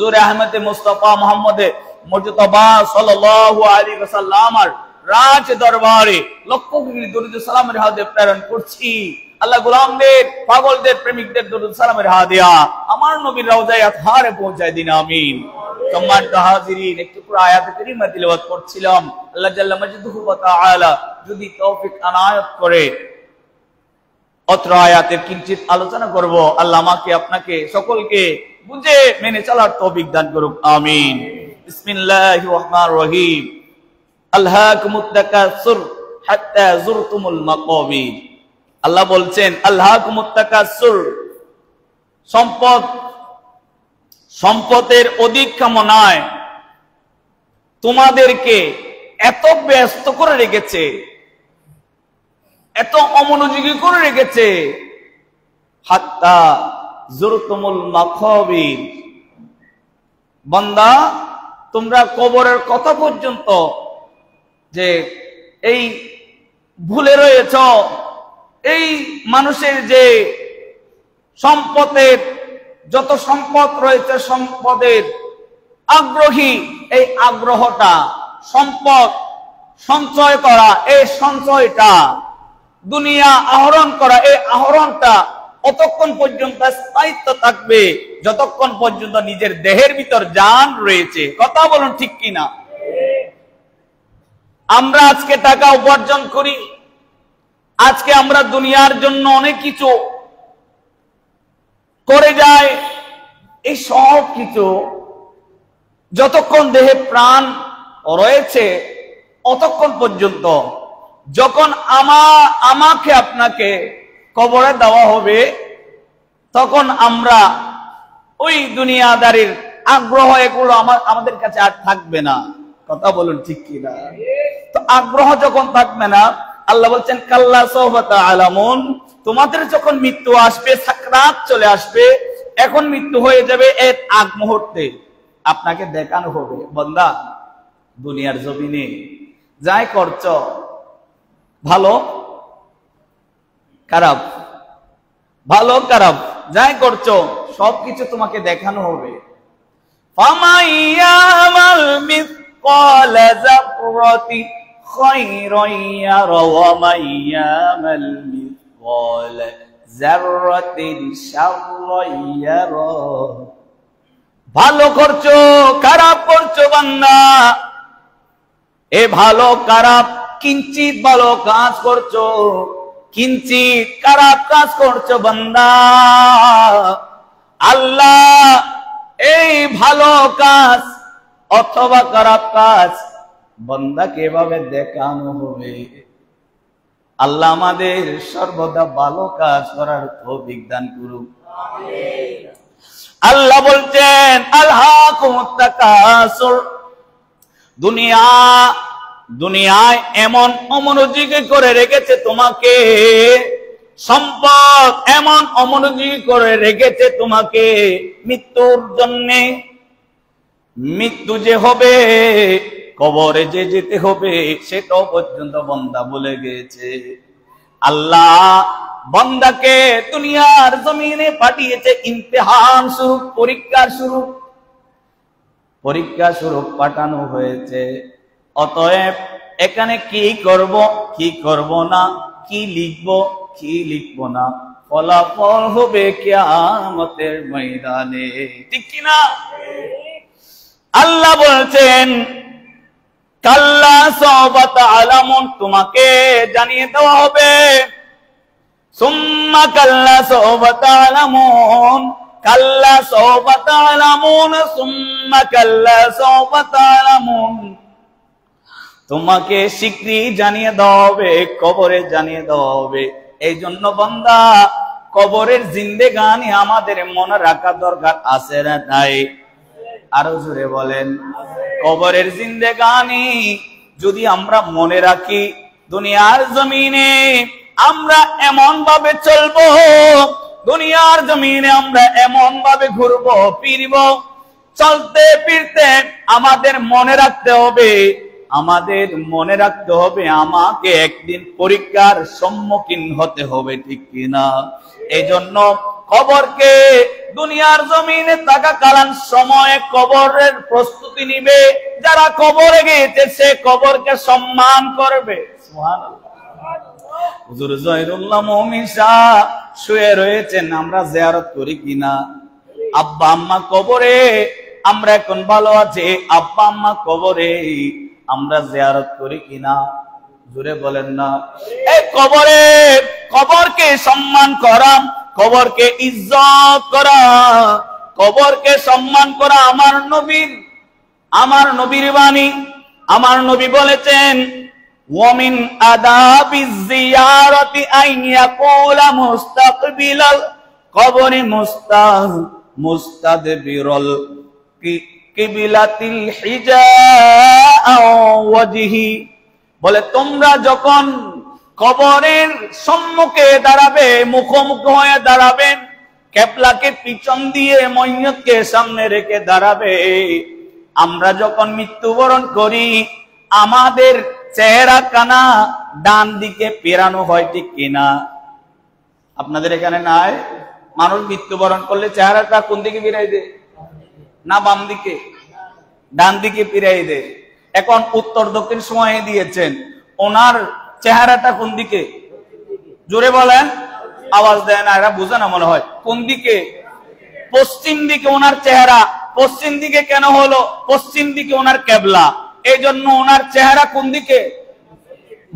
হুজুর আহমদ মুস্তাফা মুহাম্মদ মুজতবা সাল্লাল্লাহু আলাইহি ওয়াসাল্লামের রাজ দরবারে লক্ষ কোটি দরুদ সালামের হাদিয়া প্রেরণ করছি। আল্লাহ গোলামদের পাগলদের প্রেমিকদের দরুদ সালামের হাদিয়া আমার নবীর রওজায়ে আতহারে পৌঁছায় দিন, আমিন। সম্মানিত হাজিরিন, একটু পুরো আয়াত কারিমা তিলাওয়াত করছিলাম। আল্লাহ জাল্লা মাজদুহু ওয়া তাআলা যদি তৌফিক আনায়াত করে অত্র আয়াতের কিঞ্চিত আলোচনা করব। আল্লাহ আমাকে আপনাকে সকলকে বুঝে মেনে চলার তৌফিক দান করুক, আমিন। বিসমিল্লাহির রহমানির রহিম। আলহাকুমুত তাকাসুর হাত্তা যুরতুমুল মাকাবির। আল্লাহ বলছেন আলহাকুমুত তাকাসুর, সম্পদের অধিক কামনায় তোমাদেরকে এত ব্যস্ত করে রেখেছে, এত অমনোযোগী করে রেখেছে, হাত্তা যুরতুমুল মাকাবির, বান্দা তোমরা কবরের কথা পর্যন্ত যে এই ভুলে রয়েছ। এই মানুষের যে সম্পদের যত সম্পদ রয়েছে, সম্পদের আগ্রহী, এই আগ্রহটা, সম্পদ সঞ্চয় করা, এই সঞ্চয়টা, দুনিয়া আহরণ করা, এই আহরণটা অতক্ষণ পর্যন্ত স্থায়িত্ব থাকবে যতক্ষণ পর্যন্ত নিজের দেহের ভিতর জান রয়েছে। কথা বলুন ঠিক কিনা? আমরা আজকে টাকা উপার্জন করি, আজকে আমরা দুনিয়ার জন্য অনেক কিছু করে যাই, এই সব কিছু যতক্ষণ দেহে প্রাণ রয়েছে অতক্ষণ পর্যন্ত। যখন আমাকে আপনাকে কবরে দেওয়া হবে তখন আমরা ওই দুনিয়াদারির আগ্রহ এগুলো আমাদের কাছে আর থাকবে না। কথা বলুন ঠিক কিনা? তো আগ্রহ যখন থাকবে না, আল্লাহ বলছেন কাল্লা সাওফা তা'লামুন, তোমাদের যখন মৃত্যু আসবে, সাকরাত চলে আসবে, এখন মৃত্যু হয়ে যাবে এর আগ মুহূর্তে আপনাকে দেখানো হবে, বান্দা দুনিয়ার জমিনে যাই করছো, ভালো খারাপ, ভালো খারাপ যাই করছো সবকিছু তোমাকে দেখানো হবে। ফামাইয়ামাল মিসকালা যাররাতি খায়রান ইয়ারা ওয়া মাইয়ামাল মিসকালা যাররাতিন শাররান ইয়ারা। ভালো করছো খারাপ করছো বান্দা, এ ভালো খারাপ কিঞ্চিত ভালো কাজ করছো, কিঞ্চিত খারাপ কাজ করছো বান্দা, আল্লাহ এই ভালো কাজ অথবা খারাপ কাজ বান্দাকে এভাবে দেখানো হবে। আল্লাহ আমাদের সর্বদা ভালো কাজ করার তৌফিক দান করুক, আমিন। আল্লাহ বলছেন আলহাকুমুত তাকাসুর, দুনিয়ায় এমন অমনোযোগী করে রেখেছে তোমাকে, সম্পদ এমন অমনোযোগী করে রেখেছে তোমাকে মৃত্যুর জন্যে। মৃত্যু যে হবে, কবরে যে যেতে হবে সেটাও পর্যন্ত বান্দা ভুলে গেছে। আল্লাহ বান্দাকে দুনিয়ার জমিনে পাঠিয়েছে ইমতিহান স্বরূপ, পরীক্ষা স্বরূপ পাঠানো হয়েছে। অতএব এখানে কি করব কি করব না, কি লিখব কি লিখব না, ফলাফল হবে কিয়ামতের ময়দানে, ঠিক কি না? আল্লাহ বলছেন কাল্লা সাওফা তা'লামুন, তোমাকে জানিয়ে দেওয়া হবে। সুম্মা কাল্লা সাওফা তা'লামুন, কাল্লা সাওফা তা'লামুন, সুম্মা কাল্লা সাওফা তা'লামুন, তোমাকে শীঘ্রই জানিয়ে দেওয়া হবে, কবরে জানিয়ে দেওয়া হবে। এই জন্য বান্দা কবরের জিন্দেগানি আমাদের মনে রাখা দরকার আছে না নাই? আরো জোরে বলেন। কবরের জিন্দেগানি যদি আমরা মনে রাখি, দুনিয়ার জমিনে আমরা এমন ভাবে চলবো, দুনিয়ার জমিনে আমরা এমন ভাবে ঘুরবো ফিরবো, চলতে ফিরতে আমাদের মনে রাখতে হবে, আমাকে একদিন পরীক্ষার সম্মুখীন হতে হবে, ঠিক কিনা? এই জন্য কবরকে দুনিয়ার জমিনে থাকাকালীন সময়ে কবরের প্রস্তুতি নিবে, যারা কবরে গিয়েছে সে কবরকে সম্মান করবে। সুবহানাল্লাহ। হুজুর জহিরুল্লাহ মুমিন শাহ শুয়ে রয়েছেন, আমরা জিয়ারত করি কিনা? আব্বা আম্মা কবরে, আমরা এখন ভালো আছি, আব্বা আম্মা কবরে আমরা জিয়ারত করি কিনা? জোরে বলেন না। এই কবরকে সম্মান করা, কবরকে ইজ্জত করা, কবরকে সম্মান করা আমার নবীর বাণী। আমার নবী বলেছেন, ওয়ামিন আদাবিজ জিয়ারাতি আন ইয়াকুলা মুস্তাকবিলাল কবরি মুস্তাদবিরাল কিবিলাতিল হিজা ওয়াজহি। বলে তোমরা যখন কবরের সম্মুখে দাঁড়াবে, মুখোমুখি হয়ে দাঁড়াবেন, কেবলাকে পিছন দিয়ে ময়্যতকে সামনে রেখে দাঁড়াবে। আমরা যখন মৃত্যুবরণ করি আমাদের চেহারা কানা ডান দিকে পেরানো হয়, ঠিক কিনা? আপনাদের এখানে নাই? মানুষ মৃত্যুবরণ করলে চেহারাটা কোন দিকে ফিরাই দেয়? না বাম দিকে? ডান দিকে ফিরাই দেয়। এখন উত্তর দক্ষিণ সময় দিয়েছেন, ওনার চেহারাটা কোন দিকে? জোরে বলেন, আওয়াজ দেয় না, এরা বুঝে না মনে হয়। কোন দিকে? পশ্চিম দিকে ওনার চেহারা। পশ্চিম দিকে কেন হলো? পশ্চিম দিকে ওনার কেবলা, এই জন্য ওনার চেহারা কোন দিকে?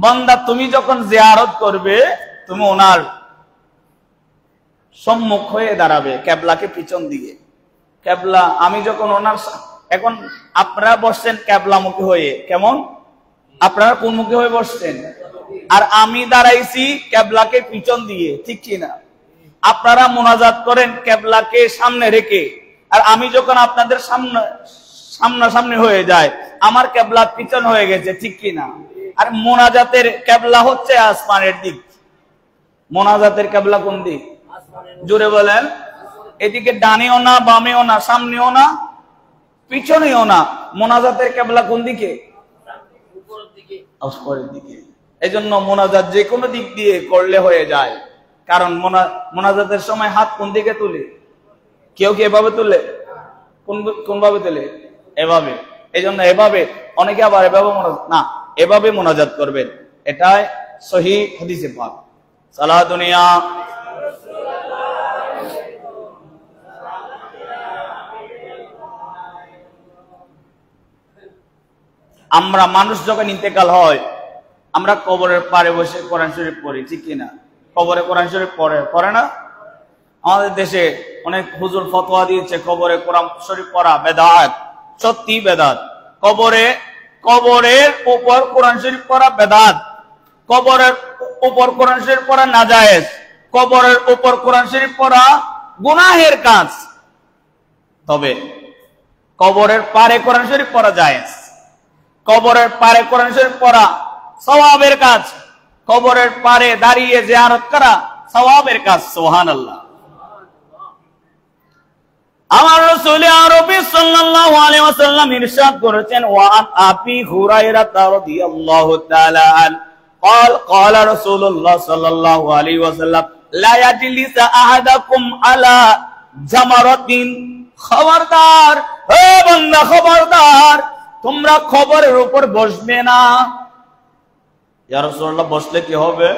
বান্দা তুমি যখন জিয়ারত করবে তুমি ওনার সম্মুখ হয়ে দাঁড়াবে, কেবলাকে পিছন দিয়ে। কেবলা আমি যখন ওনার, এখন আপনারা বসছেন কেবলামুখী হয়ে, কেমন? আপনারা কোন মুখে হয়ে বসছেন? আর আমি দাঁড়াইছি কেবলাকে পিছন দিয়ে, ঠিক কিনা? আপনারা মুনাজাত করেন কেবলাকে সামনে রেখে, আর আমি যখন আপনাদের সামনাসামনি হয়ে যায় আমার কেবলা পিছন হয়ে গেছে, ঠিক কিনা? আর মোনাজাতের কেবলা হচ্ছে আসমানের দিক। মোনাজাতের কেবলা কোন দিক? জোরে বলেন। এদিকে ডানেও না, বামেও না, সামনেও না, পিছনেও না। মোনাজাতের কেবলা কোন দিকে? উপরের দিকে। এই জন্য মোনাজাত যে কোনো দিক দিয়ে করলে হয়ে যায়। কারণ মোনাজাতের সময় হাত কোন দিকে তুলে? কেউ কি এভাবে তুলে? কোন ভাবে তুলে? এভাবে। এই জন্য এভাবে, অনেকে আবার এভাবে না, এভাবে মোনাজাত করবেন, এটাই সহিহ হাদিসে পাক। সালাতুনিয়া আমরা মানুষ যখন ইন্তেকাল হয় আমরা কবরের পাড়ে বসে কোরআন শরীফ পড়ি, ঠিক কিনা? কবরে কোরআন শরীফ পড়ে না? আমাদের দেশে অনেক হুজুর ফতোয়া দিয়েছে কবরে কোরআন শরীফ পড়া বেদাত। সত্যি বেদাত। কবরের উপর কোরআন শরীফ পড়া বেদাত। কবরের উপর কোরআন শরীফ পড়া নাজায়েজ। কবরের উপর কোরআন শরীফ পড়া গুনাহের কাজ। তবে কবরের পাড়ে কোরআন শরীফ পড়া জায়েজ। কবরের পাড়ে কোরআন শরীফ পড়া সওয়াবের কাজ। কবরের পাড়ে দাঁড়িয়ে জিয়ারত করা সওয়াবের কাজ। সুবহানাল্লাহ। আমার রাসূল আরবি সাল্লাল্লাহু আলাইহি ওয়াসাল্লাম ইরশাদ করেছেন, ওয়া আন আবি হুরায়রা রাদিয়াল্লাহু তাআলা আন قال قال رسول الله صلى الله عليه وسلم لا يجلس احدكم على جمرة। খবরদার, হে বান্দা খবরদার, তোমরা কবরের উপর বসবে না। ইয়া রাসূলুল্লাহ বসলে কি হবে?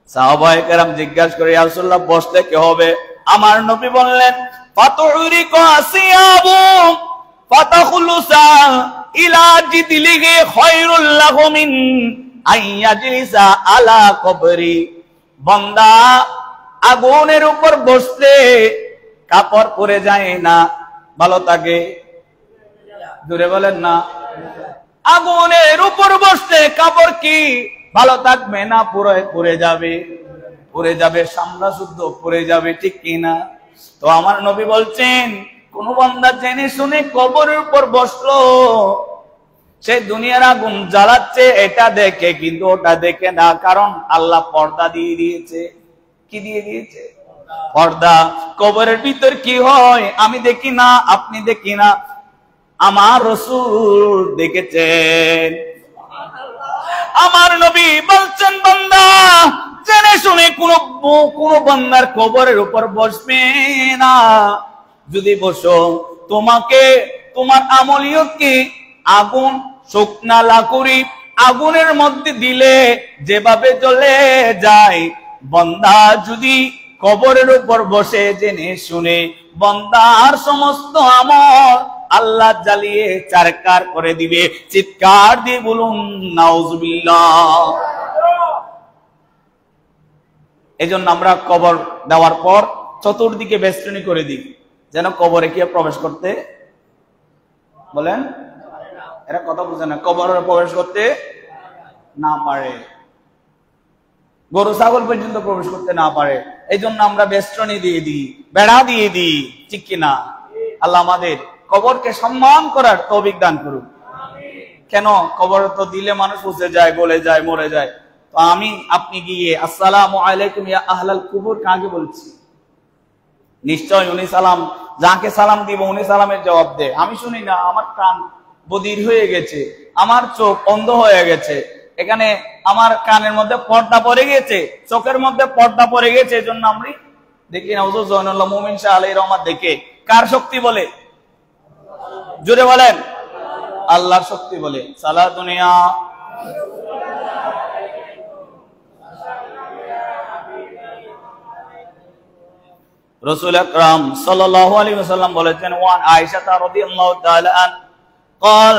সাহাবায়ে কেরাম জিজ্ঞাসা করে, ইয়া রাসূলুল্লাহ বসলে কি হবে? আমার নবী বললেন, ফাতুরিকু আসিয়াবু ফাতাখলুসা ইলা জিদলিহি খায়রুল লাহু মিন আইয়াজলিসা আলা কবরি। বান্দা আগুনের উপর বসলে কাপড় পরে যায় না, ভালো থাকে। জোরে বলেন না। আগুনের উপর বসলে কাপড় কি ভালো থাকবে না? পুরে যাবে, পুরে যাবে, সামরা শুদ্ধ পুরে যাবে, ঠিক কিনা? তো আমার নবী বলছেন, কোন বান্দা জেনে শুনে কবরের উপর বসলো, সে দুনিয়ার আগুন জ্বালাচ্ছে এটা দেখে, কিন্তু ওটা দেখে না। কারণ আল্লাহ পর্দা দিয়ে দিয়েছে। কি দিয়ে দিয়েছে? পর্দা। কবরের ভিতর কি হয় আমি দেখি না, আপনি দেখি না, আমার রাসূল দেখেছেন। আমার নবী বলছেন, বান্দা জেনে শুনে কোন বান্দার কবরের উপর বসবে না। যদি বসো, তোমাকে তোমার আমলিয়তকে আগুন, শুকনা লাকড়ি আগুনের মধ্যে দিলে যেভাবে জ্বলে যায়, বান্দা যদি কবরের উপর বসে জেনে শুনে বান্দার সমস্ত আমল আল্লাহ জ্বালিয়ে চারকার করে দিবে। চিৎকার দিয়ে বলুন নাউজুবিল্লাহ। এজন্য আমরা কবর দেওয়ার পর চতুর্দিকে বেষ্টনী করে দিই, যেন কবরে কেউ প্রবেশ করতে, বলেন এরা কথা বুঝে না, কবরে প্রবেশ করতে না পারে, গরু ছাগল পর্যন্ত প্রবেশ করতে না পারে। এই জন্য আমরা বেষ্টনী দিয়ে দিই, বেড়া দিয়ে দিই, ঠিক কিনা? আল্লাহ আমাদের কবরকে সম্মান করার তৌফিক দান করুন। কেন? কবর তো দিলে মানুষ পচে যায়, গলে যায়, মরে যায়। তো আমি আপনি গিয়ে আসসালামু আলাইকুম ইয়া আহলাল কুবুর কাকে বলছি? নিশ্চয় উনি সালাম, যাকে সালাম দিব উনি সালামের জবাব দেয়। আমি শুনি না, আমার কান বধির হয়ে গেছে, আমার চোখ অন্ধ হয়ে গেছে, এখানে আমার কানের মধ্যে পর্দা পড়ে গেছে, চোখের মধ্যে পর্দা পড়ে গেছে। এজন্য আমি দেখি না হুজুর জয়নুল্লাহ মুমিন শাহ আলাইহির রহমত দেখে কার শক্তি বলে? জোরে বলেন, আল্লাহর শক্তি বলে। সালা দুনিয়া রাসূল আকরাম সাল্লাল্লাহু আলাইহি ওয়াসাল্লাম বলেছেন, ওয়ান আয়েশা রাদিয়াল্লাহু তাআলা আন قال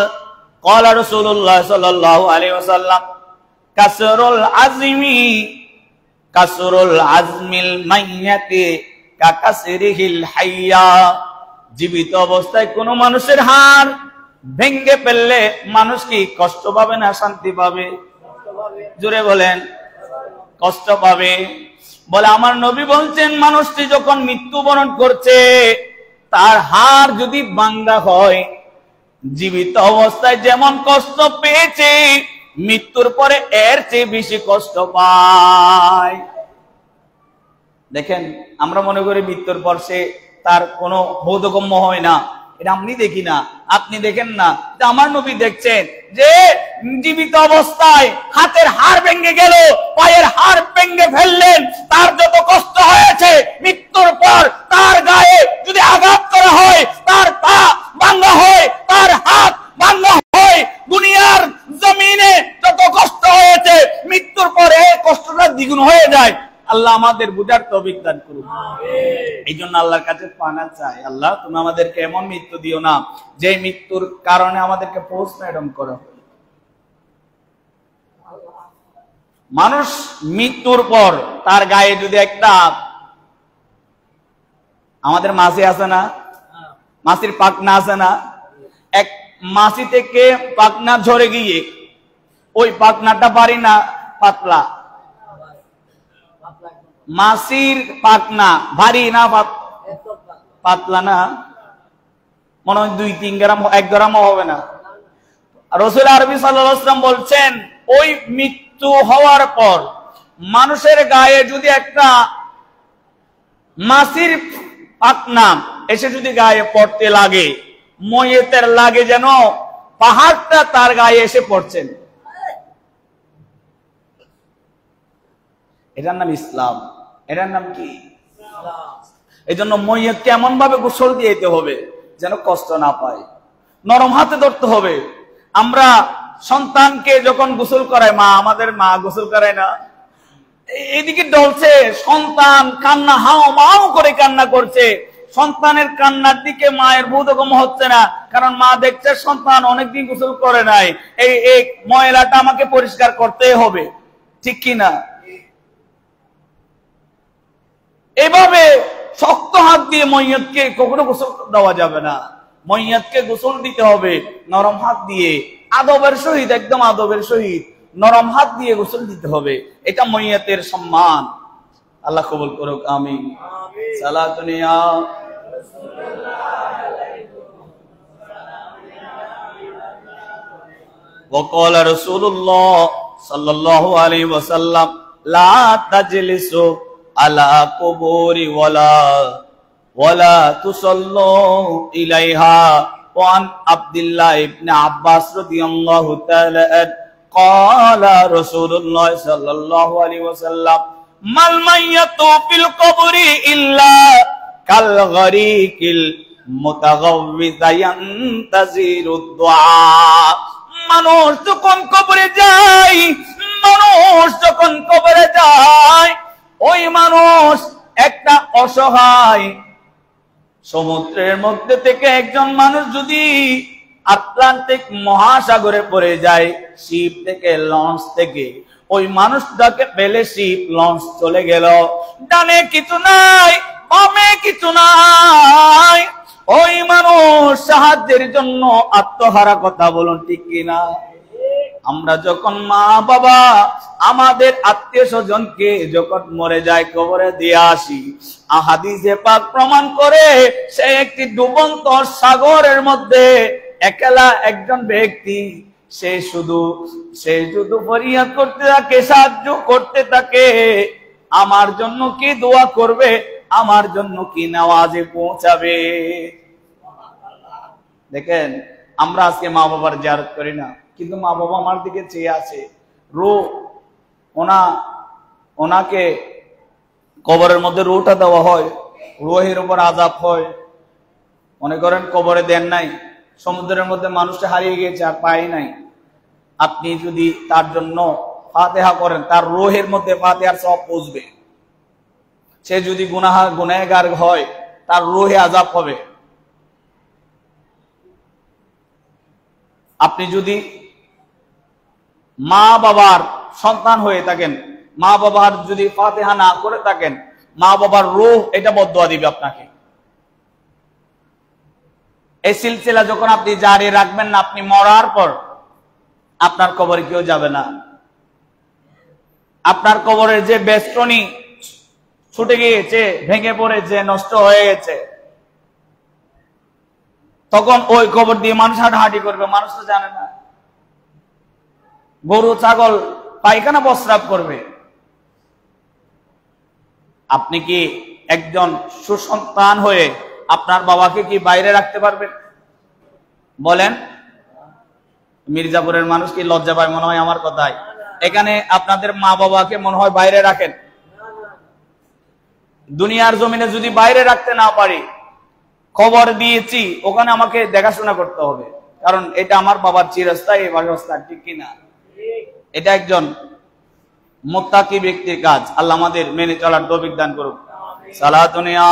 قال رسول الله صلى الله عليه وسلم কাসরুল আজমিল মাইয়াতি কাকাসরিহিল হাইয়া। জীবিত অবস্থায় কোন মানুষের হাড় ভেঙে ফেললে মানুষ কি কষ্ট পাবে না শান্তি পাবে? জোরে বলেন, কষ্ট পাবে। বলে আমার নবী বলছেন, মানুষটি যখন মৃত্যুবরণ করছে তার হাড় যদি ভাঙা হয়, জীবিত অবস্থায় যেমন কষ্ট পেয়েছে মৃত্যুর পরে এর চেয়ে বেশি কষ্ট পায়। দেখেন, আমরা মনে করি মৃত্যুর পর সে তার কোনো বোধগম্য হয় না, এটা আমি দেখি না, আপনি দেখেন না। আমার নবী দেখছেন যে জীবিত অবস্থায় হাতের হাড় ভেঙে গেল, পায়ের হাড় ভেঙে ফেললেন, তার যত কষ্ট হয়েছে মৃত্যুর পর তার গায়ে যদি আঘাত করা হয়, তার পা ভাঙা হয়, তার হাত ভাঙা হয়, দুনিয়ার জমিনে যত কষ্ট হয়েছে মৃত্যুর পরে কষ্টটা দ্বিগুণ হয়ে যায়। আল্লাহ আমাদের বুঝার তৌফিক দান করুন। এই জন্য আল্লাহর কাছে পানা চাই, আল্লাহ তুমি আমাদেরকে এমন মৃত্যু দিও না যে মৃত্যুর কারণে আমাদেরকে পোস্টমর্টম করা হয়। মানুষ মৃত্যুর পর তার গায়ে যদি একটা, আমাদের মাছি আছে না, মাছির পাখনা আছে না, এক মাছি থেকে পাখনা ঝরে গিয়ে ওই পাখনাটা পারি না পাতলা, মাছির পাখনা ভারী না পাতলা না, মনে হয় 2-3 গ্রাম, 1 গ্রামও হবে না। রাসূল আরবি সাল্লাল্লাহু আলাইহি ওয়াসাল্লাম বলছেন, ওই মৃত্যু হওয়ার পর মানুষের গায়ে যদি একটা মাছির পাখনা এসে যদি গায়ে পড়তে লাগে, ময়তের লাগে যেন পাহাড়টা তার গায়ে এসে পড়ছেন। এটার নাম ইসলাম, এটার নাম কি? এই জন্য ময়্যতকে এমন ভাবে গোসল দিয়ে দিতে হবে যেন কষ্ট না পায়, নরম হাতে ধরতে হবে। আমরা সন্তানকে যখন গোসল করাই, আমাদের মা গোসল করায় না, এদিকে ডলছে, সন্তান কান্না হাও মাও করে কান্না করছে, সন্তানের কান্নার দিকে মায়ের বোধগম্য হচ্ছে না, কারণ মা দেখছে সন্তান অনেকদিন গোসল করে নাই, এই ময়লাটা আমাকে পরিষ্কার করতে হবে, ঠিক কিনা? এভাবে শক্ত হাত দিয়ে ময়্যতকে কখনো গোসল দেওয়া যাবে না। ময়্যতকে গোসল দিতে হবে নরম হাত দিয়ে, আদবের সহিত, একদম আদবের সহিত নরম হাত দিয়ে গোসল দিতে হবে। এটা ময়্যতের সম্মান। আল্লাহ কবুল করুক, আমিন। সালাতুন ইয়া وقال رسول الله صلى الله عليه وسلم لا تجلسوا على قبور ولا تصلوا إليها وعن عبد الله بن عباس رضي الله تعالى عنه ক্বালা রাসূলুল্লাহ সাল্লাল্লাহু আলাইহি ওয়াসাল্লাম মাল মাইয়াতু ফিল কবরি ইল্লা কাল গরিকিল মুতাগাওয়িযা ইয়ান্তাজিরুদ দুআ। মানুষ যখন কবরে যায়, ওই মানুষ একটা অসহায়, সমুদ্রের মধ্যে থেকে একজন মানুষ যদি আটলান্টিক মহাসাগরে পড়ে যায়, শিপ থেকে লঞ্চ থেকে, ওই মানুষটাকে পেলে শিপ লঞ্চ চলে গেল, ডানে কিছু নাই বামে কিছু নাই, ওই মানুষ সাহায্যের জন্য আত্মহারা। কথা বলুন ঠিক কিনা? আমরা যখন মা বাবা আমাদের আত্মীয় স্বজনকে যখন মরে যায় কবরে দিয়ে আসি, হাদিসে পাক প্রমাণ করে সে একটি ডুবন্ত সাগরের মধ্যে একলা একজন ব্যক্তি, সে শুধু ফরিয়াদ করতে থাকে, সাহায্য করতে থাকে, আমার জন্য কি দোয়া করবে, আমার জন্য কি নামাজে পৌঁছাবে। দেখেন, আমরা আজকে মা বাবার জিয়ারত করি না, কিন্তু মা বাবা আমার দিকে চেয়ে আছে। ওনাকে কবরের মধ্যে রুটা দেওয়া হয়, রুহের উপর আযাব হয়। মনে করেন কবরে দেন নাই, সমুদ্রের মধ্যে মানুষটা হারিয়ে গিয়েছে আর পাই নাই, আপনি যদি তার জন্য ফাতিহা করেন, তার রুহের মধ্যে ফাতিহার সওয়াব পৌঁছবে। সে যদি গুনাহগার হয়, তার রুহে আযাব হবে। আপনি যদি মা বাবার সন্তান হয়ে থাকেন, মা বাবার যদি ফাতিহা না করে থাকেন, মা বাবার রূহ এটা বদদুয়া দিবে আপনাকে। এই সিলসিলা যখন আপনি জারি রাখবেন না, আপনি মরার পর আপনার কবরে কেউ যাবে না। আপনার কবরের যে বেষ্টনী ছুটে গিয়েছে, ভেঙে পড়েছে, নষ্ট হয়ে গেছে, তখন ওই কবর দিয়ে মানুষ হাঁটাহাঁটি করবে, মানুষ তো জানে না। গরু ছাগল পায়খানা প্রস্রাব করবে। আপনি কি একজন সুসন্তান হয়ে আপনার বাবাকে কি বাইরে রাখতে পারবেন? বলেন। মির্জাপুরের মানুষ কি লজ্জা পায় মনে হয় আমার কথায়? এখানে আপনাদের মা বাবাকে মনে হয় বাইরে রাখেন। দুনিয়ার জমিনে যদি বাইরে রাখতে না পারি, খবর দিয়েছি, ওখানে আমাকে দেখাশোনা করতে হবে, কারণ এটা আমার বাবার চিরস্থায়ী বাসস্থান, ঠিক কিনা? এটা একজন মুত্তাকি ব্যক্তির কাজ। আল্লাহ আমাদের মেনে চলার তৌফিক দান করুক। সালাতুন ইয়া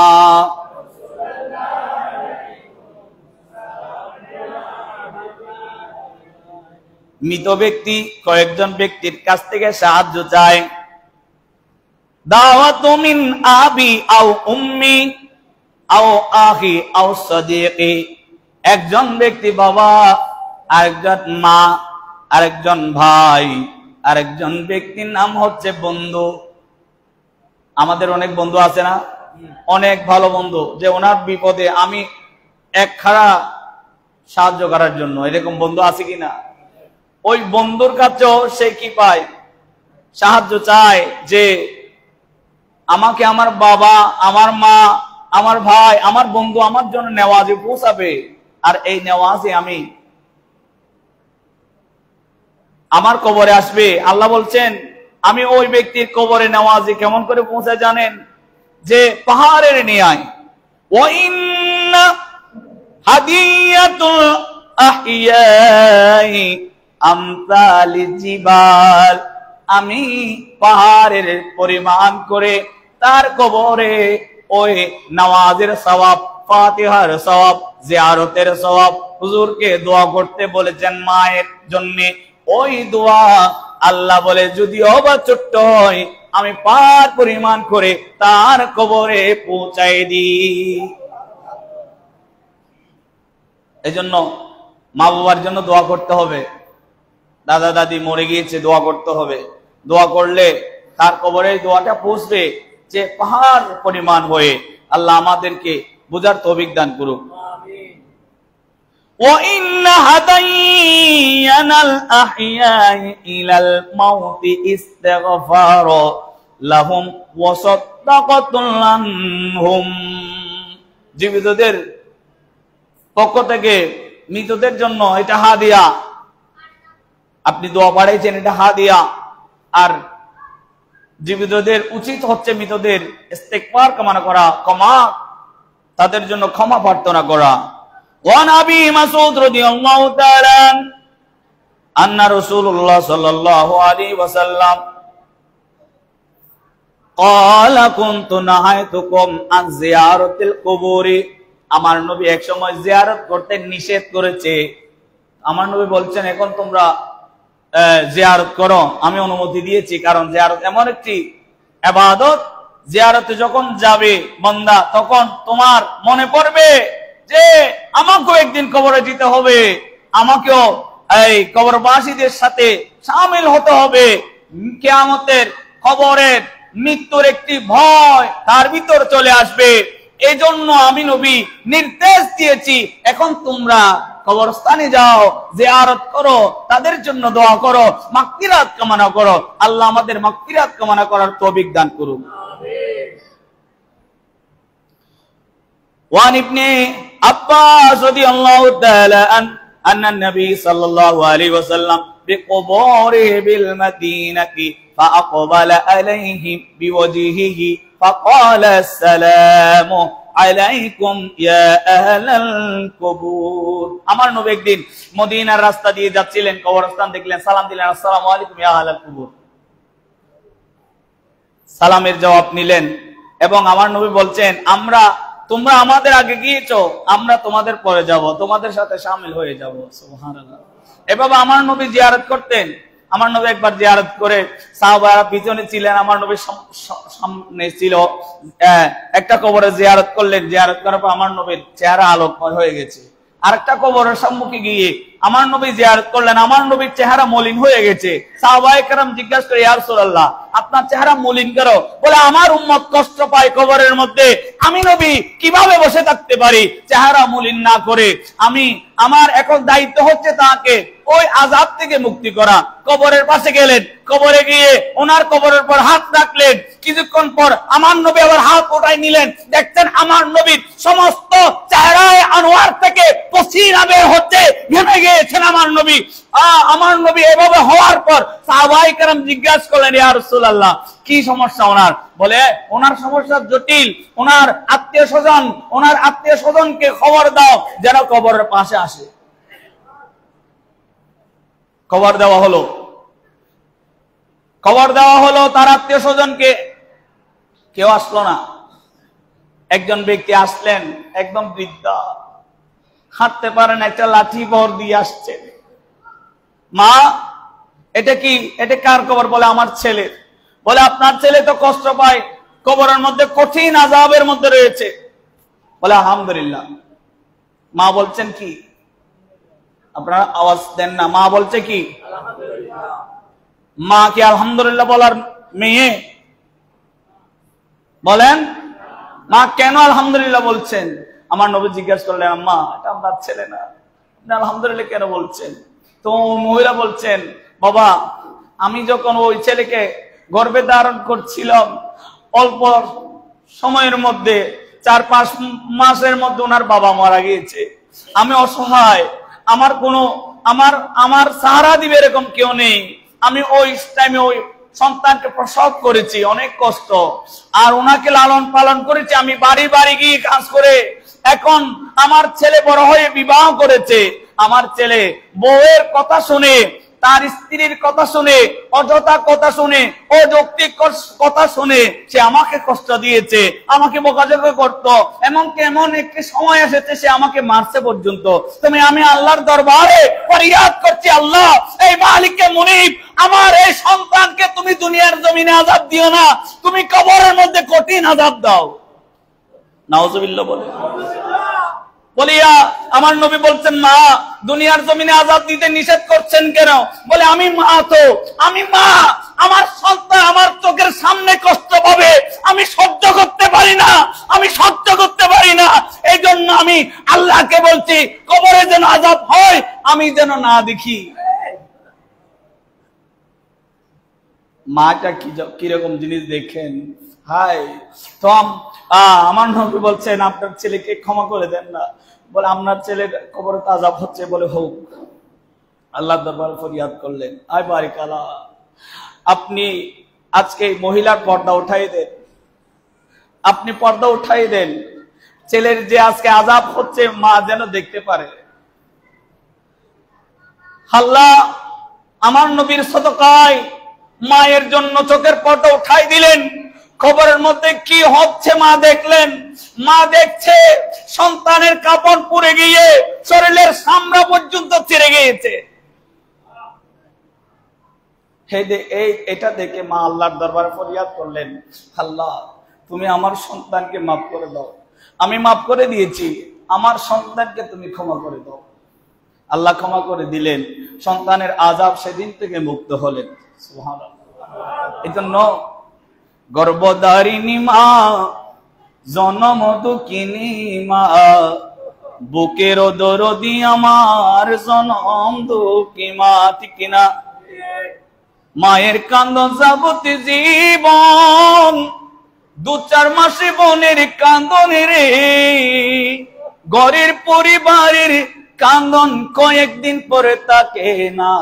মৃত ব্যক্তি কয়েকজন ব্যক্তির কাছ থেকে সাহায্য চায়। দাওয়াতু মিন আবি আও উম্মি আও আখি আও সাদিকি। একজন ব্যক্তি বাবা, আরেকজন মা, আরেকজন ভাই, আরেকজন ব্যক্তির নাম হচ্ছে বন্ধু। আমাদের অনেক বন্ধু আছে না, অনেক ভালো বন্ধু, যে ওনার বিপদে আমি এক খাড়া সাহায্য করার জন্য, এরকম বন্ধু আছে কিনা? ওই বন্ধুর কাছেও সে কি পায়? সাহায্য চায়, যে আমাকে আমার বাবা, আমার মা, আমার ভাই, আমার বন্ধু আমার জন্য নেওয়াজে পৌঁছাবে, আর এই নেওয়াজে আমি আমার কবরে আসবে। আল্লাহ বলছেন, আমি ওই ব্যক্তির কবরে নেওয়াজে কেমন করে পৌঁছায় জানেন? যে পাহাড়ের ন্যায়। ওয়া ইন্না হাদিয়াতুল আহিয়াই আমসালি জিবাল। আমি পাহাড়ের পরিমাণ করে তার কবরে ওই নামাজের সওয়াব, ফাতিহার সওয়াব, জিয়ারতের সওয়াব, হুজুরকে দোয়া করতে বলেছেন মায়ের জন্য, ওই দোয়া আল্লাহ বলে যদিও বা ছোট্ট হয়, আমি পাহাড় পরিমাণ করে তার কবরে পৌঁছাই দিই। এজন্য মা বাবার জন্য দোয়া করতে হবে। দাদা দাদি মরে গিয়েছে, দোয়া করতে হবে। দোয়া করলে তার কবরে দোয়াটা পৌঁছবে যে পাহাড় পরিমাণ হয়ে। আল্লাহ আমাদেরকে বুঝার তৌফিক দান করুক। ওয়া ইন্না হাদাইয়ানাল আহিয়াই ইলাল মাউতি ইস্তিগফার লাহুম ওয়া সাদাকাতুল লানহুম। জীবিতদের পক্ষ থেকে মৃতদের জন্য এটা হাদিয়া, আপনি দোয়া পাঠাইছেন, এটা হাদিয়া। আর জীবিতদের উচিত হচ্ছে মৃতদের ইস্তেগফার কামনা করা, ক্ষমা, তাদের জন্য ক্ষমা প্রার্থনা করা। ওয়ান আবি মাসউদ রাদিয়াল্লাহু তাআলা আন্না রাসূলুল্লাহ সাল্লাল্লাহু আলাইহি ওয়াসাল্লাম قال كنت نهيتكم عن زيارة القبور। আমার নবী এক সময় জিয়ারত করতে নিষেধ করেছে। আমার নবী বলছেন এখন তোমরা জিয়ারত করো, আমি অনুমতি দিয়েছি। কারণ জিয়ারত এমন একটি ইবাদত, জিয়ারতে যখন যাবে বান্দা তখন তোমার মনে পড়বে যে আমাকেও একদিন কবরে যেতে হবে, আমাকেও এই কবরবাসীদের সাথে শামিল হতে হবে। কিয়ামতের, কবরের, মৃত্যুর একটি ভয় তার ভিতর চলে আসবে। এই জন্য আমি নবী নির্দেশ দিয়েছি এখন তোমরা কবরস্থানে যাও, জিয়ারত করো, তাদের জন্য দোয়া করো, মাগফিরাত কামনা করো। আল্লাহ আমাদের মাগফিরাত কামনা করার তৌফিক দান করুন। আমিন। ওয়ান ইবনে আব্বাস রাদিয়াল্লাহু তাআলা আন্না নবী সাল্লাল্লাহু আলাইহি ওয়াসাল্লাম বিকবরিহি বিল মাদিনাতি فأقبل عليهم بوجهه فقال السلام عليكم يا أهل القبور। আমার নবী একদিন মদিনার রাস্তা দিয়ে যাচ্ছিলেন, কবরস্থান দেখলেন, সালাম দিলেন, আসসালামু আলাইকুম ইয়া আহলাল কুবুর। সালামের জবাব নিলেন এবং আমার নবী বলছেন তোমরা আমাদের আগে গিয়েছো, আমরা তোমাদের পরে যাব, তোমাদের সাথে শামিল হয়ে যাব। সুবহানাল্লাহ। এভাবে আমার নবী জিয়ারত করতেন। আমার নবী একবার জিয়ারত করে সাহাবারা পিছনে ছিলেন, আমার নবী সামনে ছিল, একটা কবরে জিয়ারত করলেন। জিয়ারত করার পর আমার নবীর চেহারা আলোকময় হয়ে গেছে। আরেকটা কবরের সম্মুখে গিয়ে আমার নবী জিয়ারত করলেন, আমার নবীর চেহারা মলিন হয়ে গেছে। সাহাবায়ে কেরাম জিজ্ঞাসা করে, ইয়া রাসূলুল্লাহ আপনার চেহারা মলিন কেন? বলে আমার উম্মত কষ্ট পায় কবরের মধ্যে, আমি নবী কিভাবে বসে থাকতে পারি চেহারা মলিন না করে? আমার এখন দায়িত্ব হচ্ছে তাকে ওই আযাব থেকে মুক্তি করা। কবরের পাশে গেলেন, কবরে গিয়ে ওনার কবরের পর হাত রাখলেন। কিছুক্ষণ পর আমার নবী আবার হাত ওঠাই নিলেন। দেখছেন আমার নবীর সমস্ত চেহারায় আনোয়ার থেকে পসিনা বের হচ্ছে, ঘেমে গিয়েছেন আমার নবী। আমার নবী এভাবে হওয়ার পর সাহাবায়ে কেরাম জিজ্ঞাসা করলেন, ইয়া রাসূলুল্লাহ কি সমস্যা ওনার? বলে ওনার সমস্যা জটিল, ওনার আত্মীয় স্বজনকে খবর দাও যেন কবরের পাশে আসে। খবর দেওয়া হলো তার আত্মীয় স্বজনকে। কেউ আসলো না। একজন ব্যক্তি আসলেন, একদম বৃদ্ধা, হাঁটতে পারেন, একটা লাঠি ভর দিয়ে আসছে। মা এটা কি? এটা কার কবর? বলে আমার ছেলের। বলে আপনার ছেলে তো কষ্ট পায়, কবরের মধ্যে কঠিন আযাবের মধ্যে রয়েছে। বলে আলহামদুলিল্লাহ। মা বলছেন কি? আপনারা আওয়াজ দেন না। মা বলছে কি? আলহামদুলিল্লাহ। মা কি আলহামদুলিল্লাহ বলার মেয়ে? বলেন মা কেন আলহামদুলিল্লাহ বলছেন? আমার নবী জিজ্ঞাসা করলেন, আম্মা এটা আপনার ছেলে না, আপনি আলহামদুলিল্লাহ কেন বলছেন? তো মহিলা বলছেন, বাবা আমি যখন ওই ছেলেকে গর্ভে ধারণ করছিলাম, অল্প সময়ের মধ্যে 4-5 মাসের মধ্যে ওনার বাবা মারা গিয়েছে। আমি অসহায়, আমার সাহারা দিবে এরকম কেউ নেই। আমি ওই টাইমে ওই সন্তানকে প্রসব করেছি, অনেক কষ্ট, আর ওনাকে লালন পালন করেছি আমি বাড়ি বাড়ি গিয়ে কাজ করে। এখন আমার ছেলে বড় হয়ে বিবাহ করেছে। আমার ছেলে বউয়ের কথা শুনে, তার স্ত্রীর কথা শুনে, অযথা কথা শুনে, অযৌক্তিক কথা শুনে সে আমাকে কষ্ট দিয়েছে, আমাকে বকাঝকা করত, এমন একটি সময় এসেছে সে আমাকে মারছে পর্যন্ত। আমি আল্লাহর দরবারে ফরিয়াদ করছি, আল্লাহ এই মালিকে মুনিব আমার এই সন্তানকে তুমি দুনিয়ার জমিনে আযাব দিও না, তুমি কবরের মধ্যে কঠিন আযাব দাও। নাউজুবিল্লাহ বলে। বলিয়া আমার নবী বলছেন, মা দুনিয়ার জমিনে আযাব দিতে নিষেধ করছেন কেন? বলে আমি মা, আমার সন্তান আমার চোখের সামনে কষ্ট পাবে, আমি সহ্য করতে পারি না, এই জন্য আমি আল্লাহকে বলছি কবরে যেন আযাব হয় আমি যেন না দেখি। মাটা কিরকম জিনিস দেখেন। হাই তো আমার নবী বলছেন আপনার ছেলেকে ক্ষমা করে দেন না। বলে আপনার ছেলের কবরে আযাব হচ্ছে। বলে হোক, আল্লাহ দরবারে ফরিয়াদ করলেন, আয় বারিক আল্লাহ, আপনি আজকে মহিলার পর্দা উঠাই দেন, আপনি পর্দা উঠাই দেন, ছেলের যে আজকে আযাব হচ্ছে মা যেন দেখতে পারে। আল্লাহ আমার নবীর সদকায় মায়ের জন্য চোখের পর্দা উঠাই দিলেন। খবরের মধ্যে কি হচ্ছে মা দেখলেন। মা দেখছে সন্তানের কাপড় পুড়ে গিয়ে শরীরের চামড়া পর্যন্ত ছিঁড়ে গিয়েছে। এটা দেখে মা আল্লাহর দরবারে ফরিয়াদ করলেন, আল্লাহ তুমি আমার সন্তানকে মাফ করে দাও, আমি মাফ করে দিয়েছি, আমার সন্তানকে তুমি ক্ষমা করে দাও। আল্লাহ ক্ষমা করে দিলেন, সন্তানের আযাব সেদিন থেকে মুক্ত হলেন। সুবহানাল্লাহ। এই জন্য গর্ভধারিণী মা, জনম দুঃখিনী মা, বুকের দরদি আমার জনম দুঃখী মা। ঠিক কিনা? মায়ের কান্দন যাবতি জীবন, 2-4 মাসে বোনের কান্দন রে, ঘরের পরিবারের কান্দন কয়েকদিন পরে থাকে না,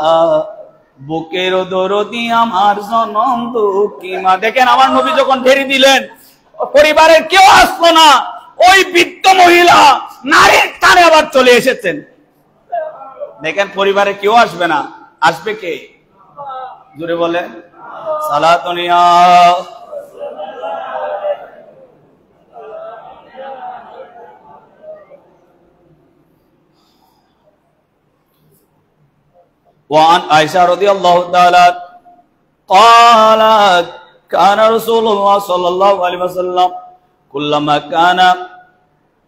বুকের দরদি আমার জনম দুঃখী মা। দেখেন আমার নবী যখন ঢেরি দিলেন, পরিবারের কেউ আসলো না, ওই বৃদ্ধ মহিলা নারীর টানে আবার চলে এসেছেন। দেখেন পরিবারে কেউ আসবে না, আসবে কে? জোরে বলেন সালাতুনিয়া। وعن عائشة رضي الله تعالى قالت كان رسول الله صلى الله عليه وسلم كلما كان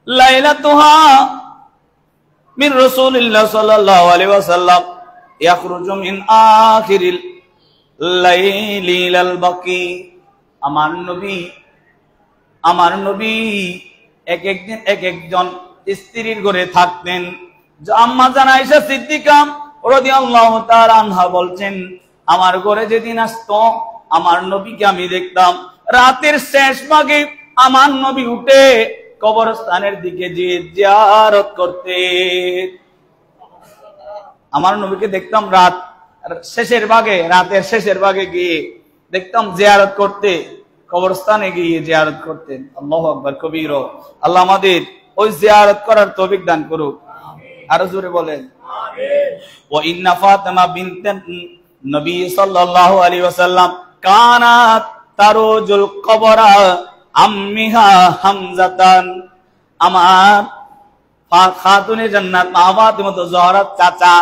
ليلتها من رسول الله صلى الله عليه وسلم يخرج من آخر الليل إلى البقيع। আমার নবী এক একদিন এক একজন স্ত্রীর ঘরে থাকতেন। আম্মা জান আয়েশা সিদ্দিকা রাদিয়াল্লাহু তাআলা আনহা বলছেন, আমার ঘরে যেদিন আসতো আমার নবীকে আমি দেখতাম রাতের শেষ ভাগে আমার নবী উঠে কবরস্থানের দিকে গিয়ে জিয়ারত করতেন। আমার নবীকে দেখতাম রাতের শেষের ভাগে গিয়ে দেখতাম জিয়ারত করতে, কবরস্থানে গিয়ে জিয়ারত করতেন। আল্লাহু আকবার কবীরা। আল্লাহ আমাদের ওই জিয়ারত করার তৌফিক দান করুক। আরো জোরে বলেন আমিন। ওয়া ইন্না ফাতিমা বিনতেন নবী সাল্লাল্লাহু আলাইহি ওয়াসাল্লাম কানাত তারুজুল কবরা আম্মিহা হামজাতান। আমার খাতুনে জান্নাত মা ফাতিমা যাহরার চাচা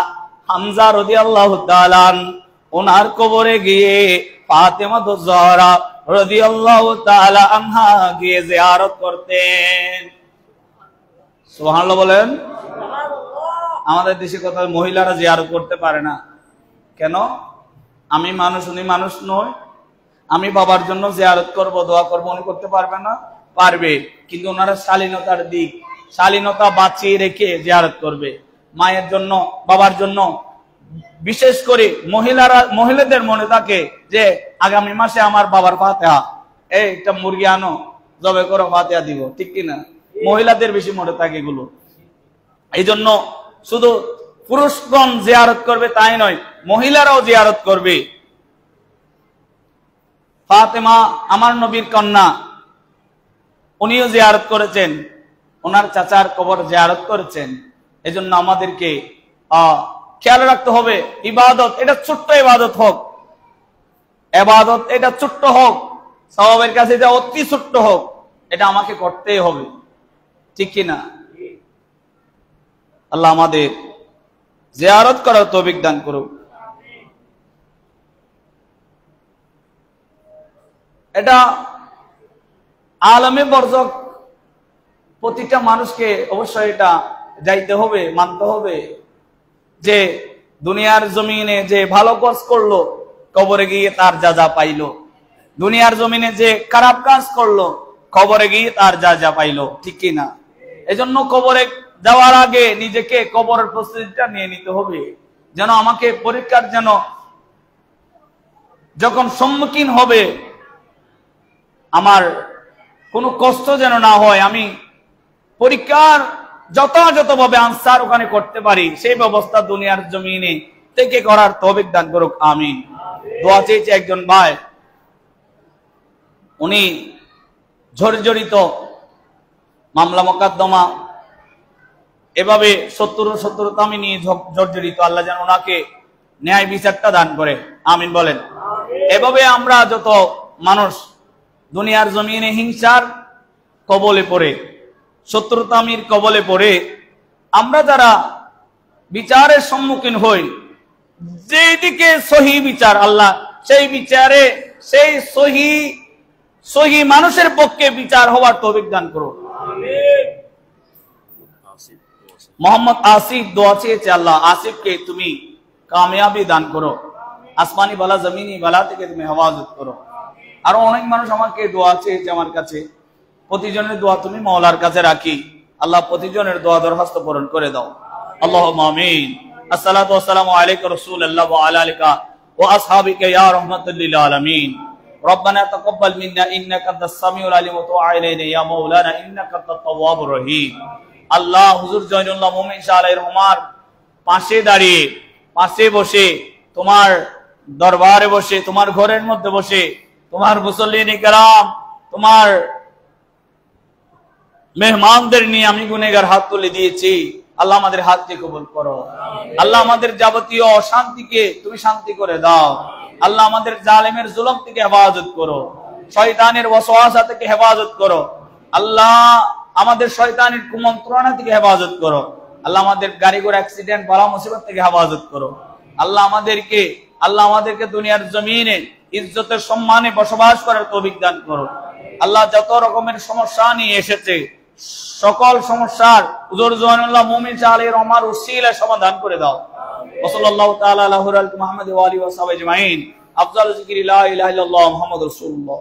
হামজা রাদিয়াল্লাহু তাআলা ওনার কবরে গিয়ে ফাতিমা যাহরা রাদিয়াল্লাহু তাআলা আনহা গিয়ে জিয়ারত করতেন। সুবহানাল্লাহ বলেন। আমাদের দেশে কোথাও মহিলারা জিয়ারত করতে পারে না কেন? আমি মানুষ, উনি মানুষ নয়। আমি বাবার জন্য জিয়ারত করব, দোয়া করব, উনি করতে পারবে না? পারবে, কিন্তু ওনারা শালীনতা বাঁচিয়ে রেখে জিয়ারত করবে। মায়ের জন্য, বাবার জন্য, বিশেষ করে মহিলাদের মনে থাকে যে আগামী মাসে আমার বাবার ফাতিহা, একটা মুরগি আনো, জবে করো, ফাতিহা দিব। ঠিক কিনা? মহিলাদের বেশি মনে থাকে এগুলো। এই জন্য শুধু পুরুষগণ জিয়ারত করবে তাই নয়, মহিলারাও জিয়ারত করবে। ফাতেমা আমার নবীর কন্যা, উনিও জিয়ারত করেছেন, ওনার চাচার কবর জিয়ারত করেছেন। এই জন্য আমাদেরকে খেয়াল রাখতে হবে, ইবাদত এটা ছোট্ট ইবাদত হোক, ইবাদত এটা ছোট্ট হোক, সওয়াবের কাছে যা অতি ছোট্ট হোক, এটা আমাকে করতেই হবে। ঠিক কিনা? আল্লাহ আমাদের জিয়ারত করার তৌফিক দান করুক। এটা আলমে বরজক প্রতিটা মানুষকে অবশ্যই এটা যাইতে হবে, মানতে হবে যে দুনিয়ার জমিনে যে ভালো কাজ করলো কবরে গিয়ে তার যা যা পাইলো, দুনিয়ার জমিনে যে খারাপ কাজ করলো কবরে গিয়ে তার যা যা পাইলো। ঠিক কিনা? এজন্য কবরে যাওয়ার আগে নিজেকে কবরের প্রস্তুতিটা নিয়ে নিতে হবে, যেন আমাকে পরীক্ষার যেন যখন সম্মুখীন হবে আমার কোনো কষ্ট যেন না হয়, আমি পরীক্ষার যথাযথভাবে আনসার ওখানে করতে পারি, সেই ব্যবস্থা দুনিয়ার জমিনে প্রত্যেকে করার তৌফিক দান করুক, আমিন। দোয়া চেয়েছে একজন ভাই, উনি জর্জরিত মামলা মোকদ্দমা এভাবে শত্রুতামি নিয়ে জর্জরিত, আল্লাহ যেন ওনাকে ন্যায় বিচারটা দান করে, আমিন বলেন। এভাবে আমরা যত মানুষ দুনিয়ার জমিনে হিংসার কবলে পড়ে, শত্রুতামির কবলে পড়ে, আমরা যারা বিচারের সম্মুখীন হই, যেদিকে সহি বিচার আল্লাহ সেই বিচারে সেই সহি মানুষের পক্ষে বিচার হওয়ার তৌফিক দান করো, আমিন। মোহাম্মদ আসিফ দোয়া চেয়েছে, আল্লাহ আসিফকে তুমি কামিয়াবি দান করো, আসমানি বালা জমিনি বালা থেকে তুমি হেফাজত করো। আরো অনেক মানুষ আমাকে দোয়া চেয়েছে আমার কাছে, প্রতিজনের দোয়া তুমি মাওলার কাছে রাখি, আল্লাহ প্রতিজনের দোয়া দরখাস্ত পূরণ করে দাও, আল্লাহুম্মা আমিন। আসসালাতু ওয়াসসালামু আলাইকা রাসূলুল্লাহ ওয়া আলা আলিকা ওয়া আসহাবিকা ইয়া রাহমাতাল লিল আলামিন। রব্বানা তাকাব্বাল মিন্না ইন্নাকা আনতাস সামিউল আলিম ওয়া তুব আলাইনা ইয়া মাওলানা ইন্নাকা আনতাত তাওয়াবুর রহিম। আল্লাহ হুজুর জয়নুল্লাহ মুমিন শাহ আলাইহির রহমার পাশে দাঁড়িয়ে, পাশে বসে, তোমার দরবারে বসে, তোমার ঘরের মধ্যে বসে, তোমার মুসল্লিনে কেরাম, তোমার মেহমানদের নিয়ে আমি গুনেহগার হাত তুলে দিয়েছি, আল্লাহ আমাদের হাতকে কবুল করো, আল্লাহ আমাদের যাবতীয় অশান্তিকে তুমি শান্তি করে দাও, আল্লাহ আমাদের জালেমের জুলুম থেকে হেফাজত করো, শয়তানের ওয়াসওয়াসা থেকে হেফাজত করো, আল্লাহ আমাদের শয়তানের কুমন্ত্রণা থেকে হেফাজত করো, আল্লাহ আমাদের গাড়ি ঘোড়া অ্যাক্সিডেন্ট বালা মুসিবত থেকে হেফাজত করো, আল্লাহ আমাদেরকে দুনিয়ার জমিনে ইজ্জতের সম্মানে বসবাস করার তৌফিক দান করো। আল্লাহ যত রকমের সমস্যা নিয়ে এসেছে সকল সমস্যার হুজুর জয়নুল্লাহ মুমিন শাহ আলাইহির রহমার উসিলায় সমাধান করে দাও। ওয়াসাল্লাল্লাহু তাআলা আলা মুহাম্মদ ওয়া আলিহি ওয়া সাহবিহি আজমাইন। আফজালু যিকরি লা ইলাহা ইল্লাল্লাহ মুহাম্মাদুর রাসূলুল্লাহ।